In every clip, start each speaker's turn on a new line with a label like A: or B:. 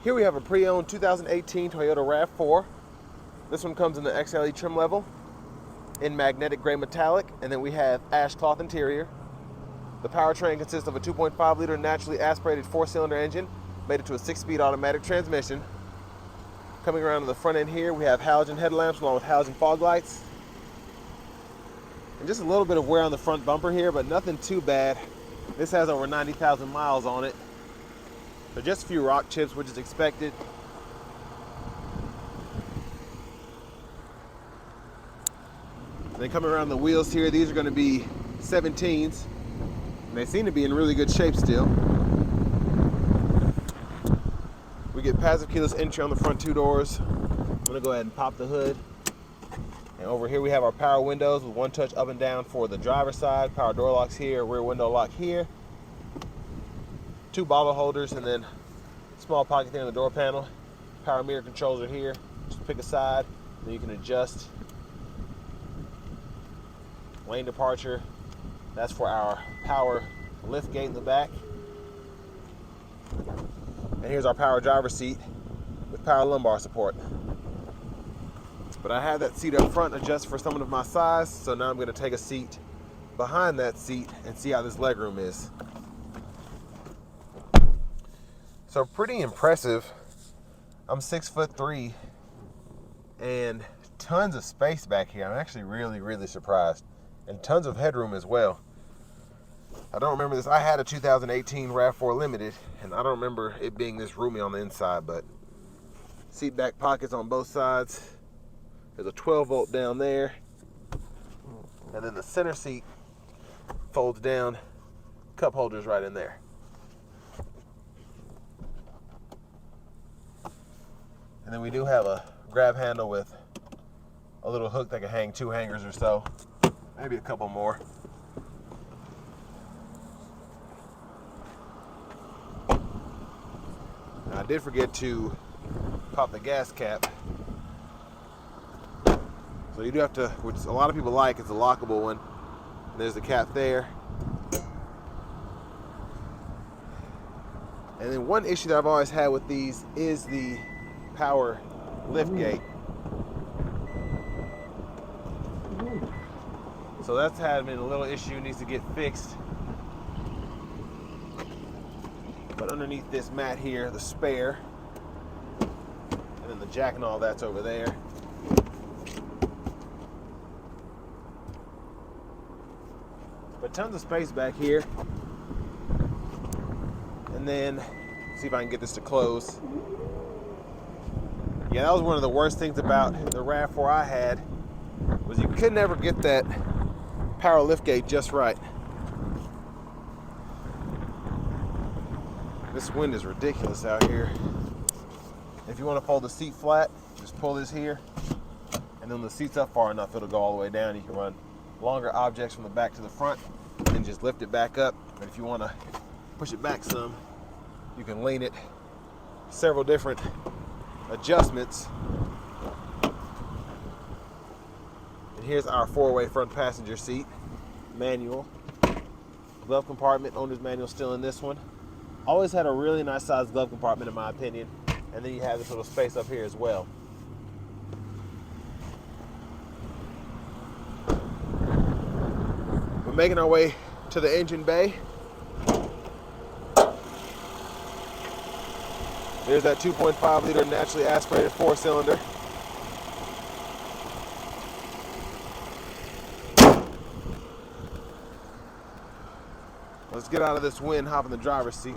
A: Here we have a pre-owned 2018 Toyota RAV4. This one comes in the XLE trim level in magnetic gray metallic, and then we have ash cloth interior. The powertrain consists of a 2.5 liter naturally aspirated 4-cylinder engine mated to a 6-speed automatic transmission. Coming around to the front end here, we have halogen headlamps along with halogen fog lights. And just a little bit of wear on the front bumper here, but nothing too bad. This has over 90,000 miles on it. So just a few rock chips, which is expected. And then coming around the wheels here, these are going to be 17s. And they seem to be in really good shape still. We get passive keyless entry on the front two doors. I'm going to go ahead and pop the hood. And over here we have our power windows with one touch up and down for the driver's side, power door locks here, rear window lock here, 2 bottle holders, and then small pocket there in the door panel. Power mirror controls are here. Just pick a side, then you can adjust lane departure. That's for our power lift gate in the back. And here's our power driver seat with power lumbar support. But I have that seat up front adjusted for someone of my size, so now I'm going to take a seat behind that seat and see how this legroom is. So pretty impressive. I'm 6'3" and tons of space back here. I'm actually really surprised, and tons of headroom as well. I don't remember this. I had a 2018 RAV4 Limited, and I don't remember it being this roomy on the inside, but seat back pockets on both sides. There's a 12-volt down there, and then the center seat folds down, cup holders right in there. And then we do have a grab handle with a little hook that can hang 2 hangers or so, maybe a couple more. Now, I did forget to pop the gas cap. So you do have to, which a lot of people like, it's a lockable one. And there's the cap there. And then one issue that I've always had with these is the power lift gate. So that's had been a little issue, needs to get fixed. But underneath this mat here, the spare, and then the jack and all that's over there. But tons of space back here. And then, see if I can get this to close. Yeah, that was one of the worst things about the RAV4 I had, was you could never get that power liftgate just right. This wind is ridiculous out here. If you want to fold the seat flat, just pull this here, and then the seat's up far enough, it'll go all the way down. You can run longer objects from the back to the front, and then just lift it back up. And if you want to push it back some, you can lean it. Several different adjustments. And here's our 4-way front passenger seat, manual. Glove compartment, owner's manual still in this one. Always had a really nice sized glove compartment in my opinion. And then you have this little space up here as well. We're making our way to the engine bay. There's that 2.5 liter naturally aspirated 4-cylinder. Let's get out of this wind, hop in the driver's seat.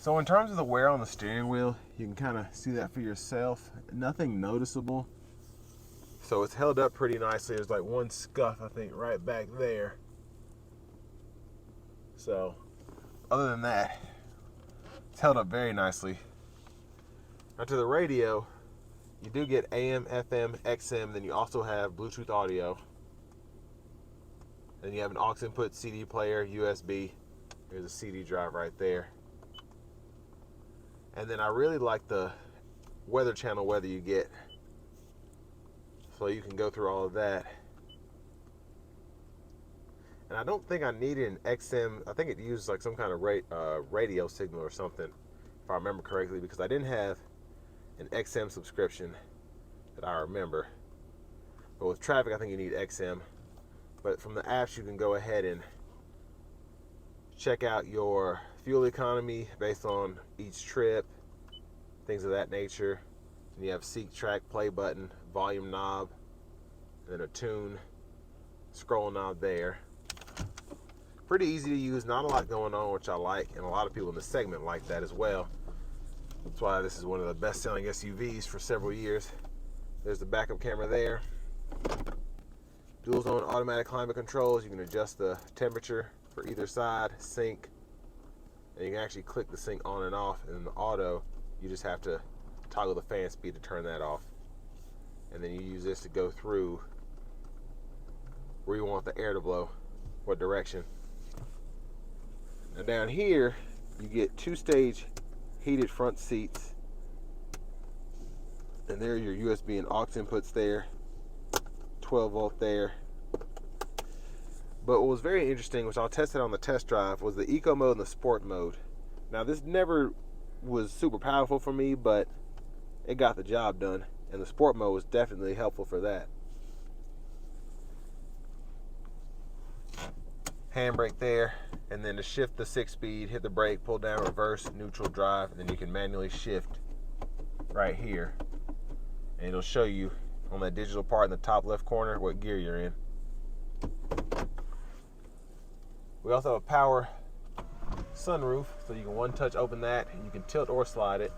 A: So in terms of the wear on the steering wheel, you can kind of see that for yourself. Nothing noticeable. So it's held up pretty nicely. There's like one scuff, I think, right back there. So other than that, it's held up very nicely. Now to the radio, you do get AM, FM, XM, then you also have Bluetooth audio. Then you have an aux input, CD player, USB. There's a CD drive right there. And then I really like the weather channel weather you get. So you can go through all of that. And I don't think I needed an XM. I think it used like some kind of radio signal or something, if I remember correctly, because I didn't have an XM subscription that I remember. But with traffic, I think you need XM. But from the apps, you can go ahead and check out your fuel economy based on each trip, things of that nature. And you have seek, track, play button, volume knob, and then a tune scroll knob there. Pretty easy to use, not a lot going on, which I like, and a lot of people in the segment like that as well. That's why this is one of the best-selling SUVs for several years. There's the backup camera there. Dual zone automatic climate controls. You can adjust the temperature for either side, sync, and you can actually click the sync on and off. And in the auto, you just have to toggle the fan speed to turn that off. And then you use this to go through where you want the air to blow, what direction. Now down here, you get 2-stage heated front seats. And there are your USB and aux inputs there. 12 volt there. But what was very interesting, which I'll test it on the test drive, was the eco mode and the sport mode. Now this never was super powerful for me, but it got the job done. And the sport mode was definitely helpful for that. Handbrake there, and then to shift the 6-speed, hit the brake, pull down, reverse, neutral, drive, and then you can manually shift right here. And it'll show you on that digital part in the top left corner what gear you're in. We also have a power sunroof, so you can one-touch open that, and you can tilt or slide it.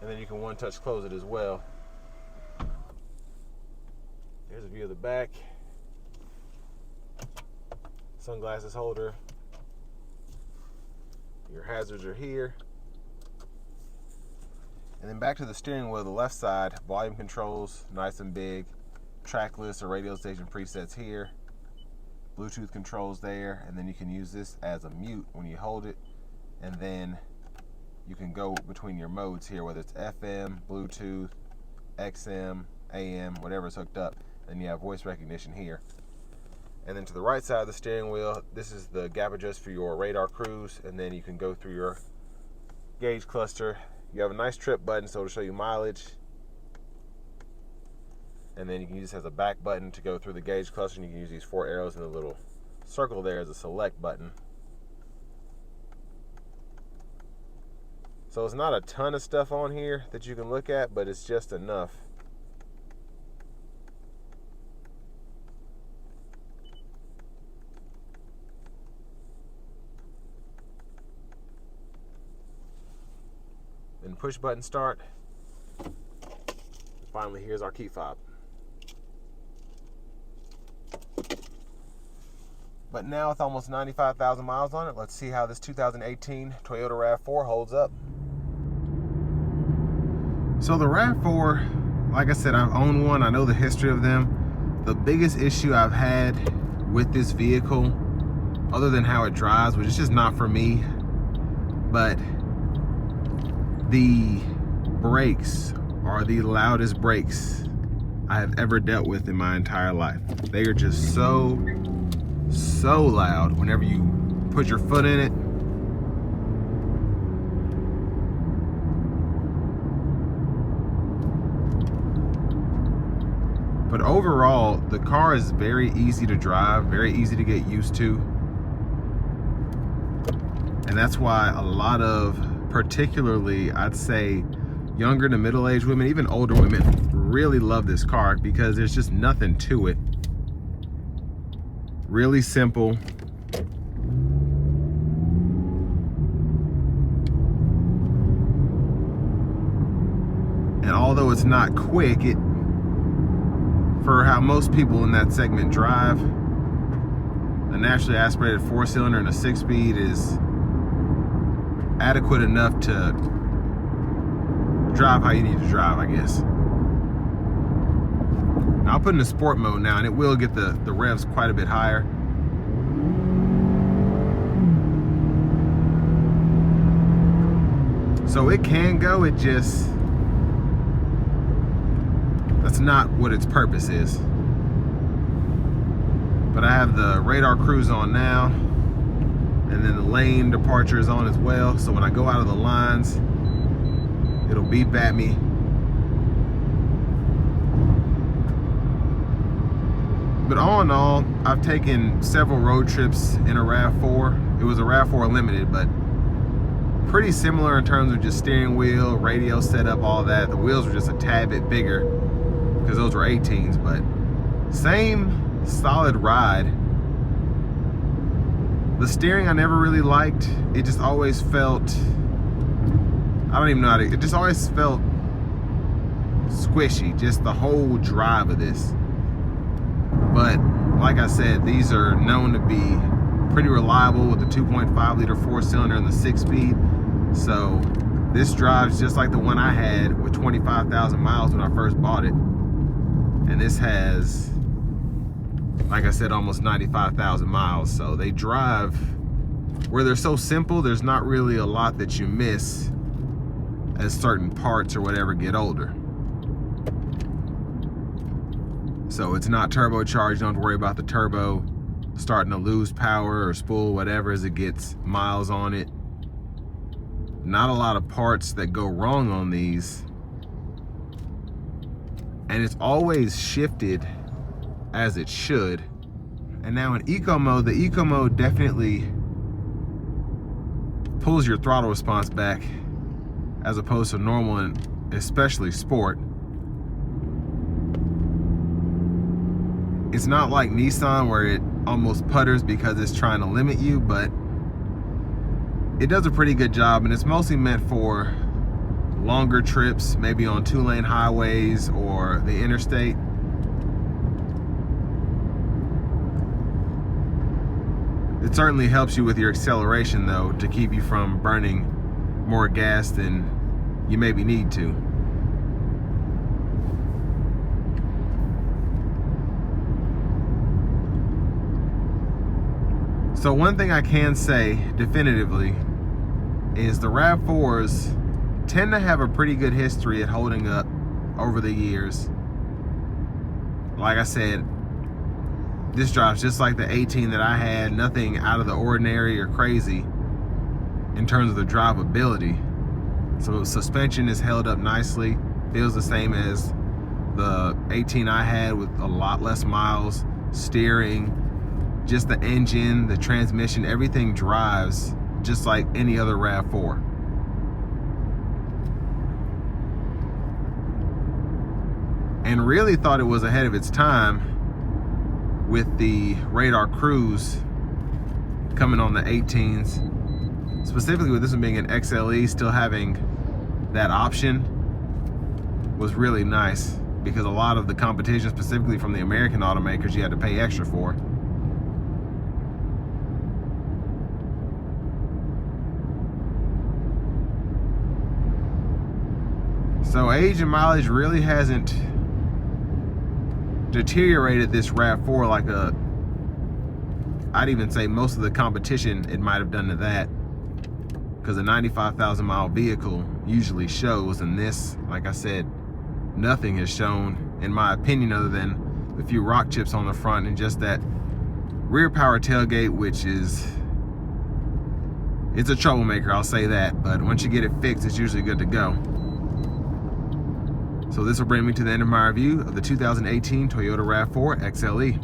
A: And then you can one-touch close it as well. Here's a view of the back. Sunglasses holder. Your hazards are here. And then back to the steering wheel, the left side, volume controls, nice and big. Track list or radio station presets here. Bluetooth controls there, and then you can use this as a mute when you hold it. And then you can go between your modes here, whether it's FM, Bluetooth, XM, AM, whatever is hooked up. And you have voice recognition here. And then to the right side of the steering wheel, this is the gap adjust for your radar cruise, and then you can go through your gauge cluster. You have a nice trip button, so it'll show you mileage. And then you can use this as a back button to go through the gauge cluster, and you can use these 4 arrows in the little circle there as a select button. So it's not a ton of stuff on here that you can look at, but it's just enough. Then push button start. Finally, here's our key fob. But now with almost 95,000 miles on it, let's see how this 2018 Toyota RAV4 holds up. So the RAV4, like I said, I've owned one. I know the history of them. The biggest issue I've had with this vehicle, other than how it drives, which is just not for me, but the brakes are the loudest brakes I have ever dealt with in my entire life. They are just so loud whenever you put your foot in it. But overall, the car is very easy to drive, very easy to get used to. And that's why a lot of, particularly, I'd say, younger to middle-aged women, even older women, really love this car because there's just nothing to it. Really simple. And although it's not quick, for how most people in that segment drive, a naturally aspirated 4-cylinder and a 6-speed is adequate enough to drive how you need to drive, I guess. Now, I'll put in the sport mode now, and it will get the revs quite a bit higher. So it can go, it just, that's not what its purpose is. But I have the radar cruise on now, and then the lane departure is on as well. So when I go out of the lines, it'll beep at me. But all in all, I've taken several road trips in a RAV4. It was a RAV4 Limited, but pretty similar in terms of just steering wheel, radio setup, all that. The wheels were just a tad bit bigger because those were 18s, but same solid ride. The steering I never really liked. It just always felt, I don't even know how to, it just always felt squishy, just the whole drive of this. But like I said, these are known to be pretty reliable with the 2.5 liter 4-cylinder and the 6-speed. So this drives just like the one I had with 25,000 miles when I first bought it. And this has, like I said, almost 95,000 miles. So they drive, where they're so simple, there's not really a lot that you miss as certain parts or whatever get older. So it's not turbocharged, don't have to worry about the turbo starting to lose power or spool, whatever, as it gets miles on it. Not a lot of parts that go wrong on these. And it's always shifted as it should. And now in eco mode, the eco mode definitely pulls your throttle response back as opposed to normal and especially sport. It's not like Nissan where it almost putters because it's trying to limit you, but it does a pretty good job, and it's mostly meant for longer trips, maybe on 2-lane highways or the interstate. It certainly helps you with your acceleration though, to keep you from burning more gas than you maybe need to. So one thing I can say definitively is the RAV4s tend to have a pretty good history at holding up over the years. Like I said, this drives just like the 18 that I had, nothing out of the ordinary or crazy in terms of the drivability. So suspension is held up nicely, feels the same as the 18 I had with a lot less miles. Steering, just the engine, the transmission, everything drives just like any other RAV4. And really thought it was ahead of its time with the radar cruise coming on the 18s. Specifically with this one being an XLE, still having that option was really nice, because a lot of the competition, specifically from the American automakers, you had to pay extra for. So age and mileage really hasn't deteriorated this RAV4 like I'd even say most of the competition it might have done to that, because a 95,000 mile vehicle usually shows, and this, like I said, nothing has shown in my opinion other than the few rock chips on the front and just that rear power tailgate, which is, it's a troublemaker, I'll say that, but once you get it fixed, it's usually good to go. So this will bring me to the end of my review of the 2018 Toyota RAV4 XLE.